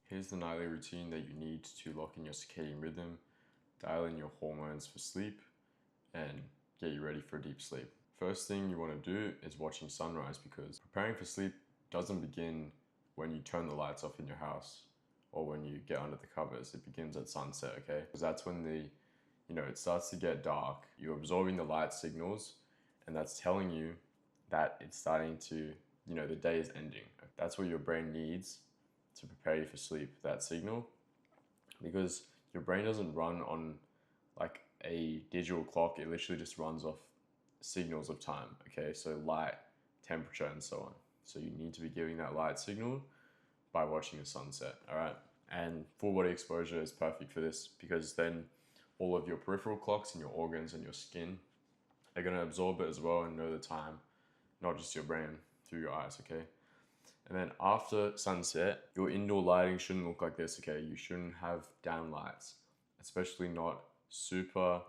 Here's the nightly routine that you need to lock in your circadian rhythm, dial in your hormones for sleep, and get you ready for deep sleep. First thing you want to do is watching sunrise, because preparing for sleep doesn't begin when you turn the lights off in your house or when you get under the covers. It begins at sunset, okay? Because that's when it starts to get dark. You're absorbing the light signals, and that's telling you that it's starting to, the day is ending. That's what your brain needs to prepare you for sleep, that signal, because your brain doesn't run on like a digital clock. It literally just runs off signals of time, okay? So light, temperature, and so on. So you need to be giving that light signal by watching the sunset, all right? And full body exposure is perfect for this, because then all of your peripheral clocks and your organs and your skin are going to absorb it as well and know the time, not just your brain through your eyes, okay? And then after sunset, your indoor lighting shouldn't look like this, okay? You shouldn't have down lights, especially not super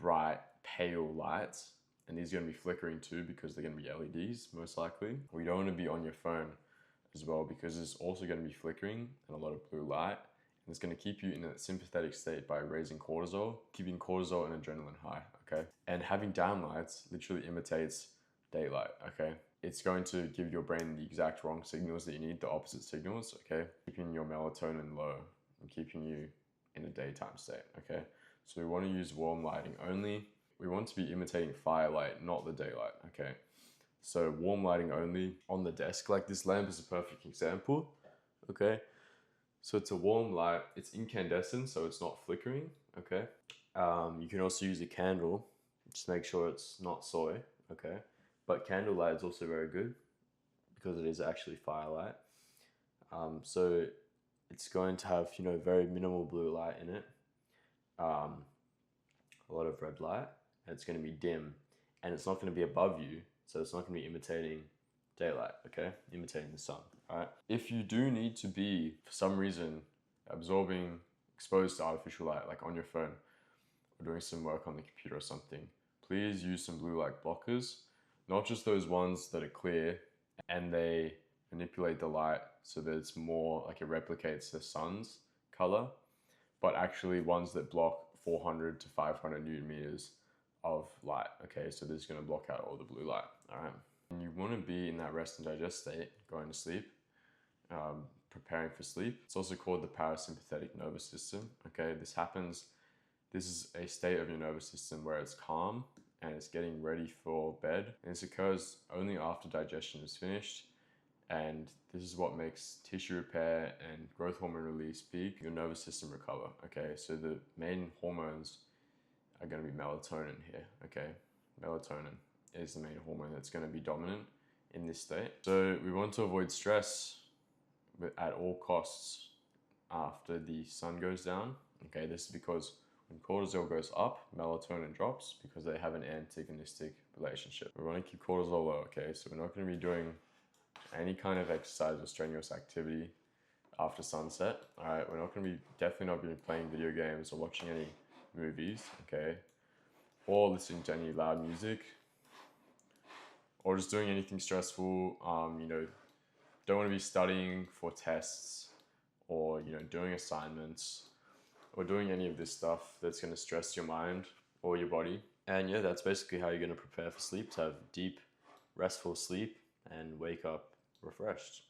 bright, pale lights. And these are going to be flickering too, because they're going to be LEDs, most likely. We don't want to be on your phone as well, because it's also going to be flickering and a lot of blue light. And it's going to keep you in a sympathetic state by raising cortisol, keeping cortisol and adrenaline high, okay? And having down lights literally imitates daylight, okay? It's going to give your brain the exact wrong signals that you need, the opposite signals, okay? Keeping your melatonin low and keeping you in a daytime state, okay? So we want to use warm lighting only. We want to be imitating firelight, not the daylight, okay? So warm lighting only on the desk. Like this lamp is a perfect example, okay? So it's a warm light, it's incandescent, so it's not flickering, okay? You can also use a candle, just make sure it's not soy, okay? But candlelight is also very good because it is actually firelight. So it's going to have, very minimal blue light in it, a lot of red light, and it's going to be dim, and it's not going to be above you, so it's not going to be imitating daylight, okay? Imitating the sun, all right? If you do need to be, for some reason, exposed to artificial light, like on your phone, or doing some work on the computer or something, please use some blue light blockers. Not just those ones that are clear and they manipulate the light so that it's more like it replicates the sun's color, but actually ones that block 400 to 500 newton meters of light, okay? So this is going to block out all the blue light, all right? And you want to be in that rest and digest state, going to sleep, preparing for sleep. It's also called the parasympathetic nervous system, okay? This is a state of your nervous system where it's calm and it's getting ready for bed. And this occurs only after digestion is finished. And this is what makes tissue repair and growth hormone release peak, your nervous system recover, okay? So the main hormones are gonna be melatonin here, okay? Melatonin is the main hormone that's gonna be dominant in this state. So we want to avoid stress at all costs after the sun goes down, okay? This is because when cortisol goes up, melatonin drops, because they have an antagonistic relationship. We want to keep cortisol low, okay? So we're not going to be doing any kind of exercise or strenuous activity after sunset, all right? We're definitely not going to be playing video games or watching any movies, okay? Or listening to any loud music, or just doing anything stressful. Don't want to be studying for tests or, doing assignments, or doing any of this stuff that's going to stress your mind or your body. And yeah, that's basically how you're going to prepare for sleep, to have deep, restful sleep and wake up refreshed.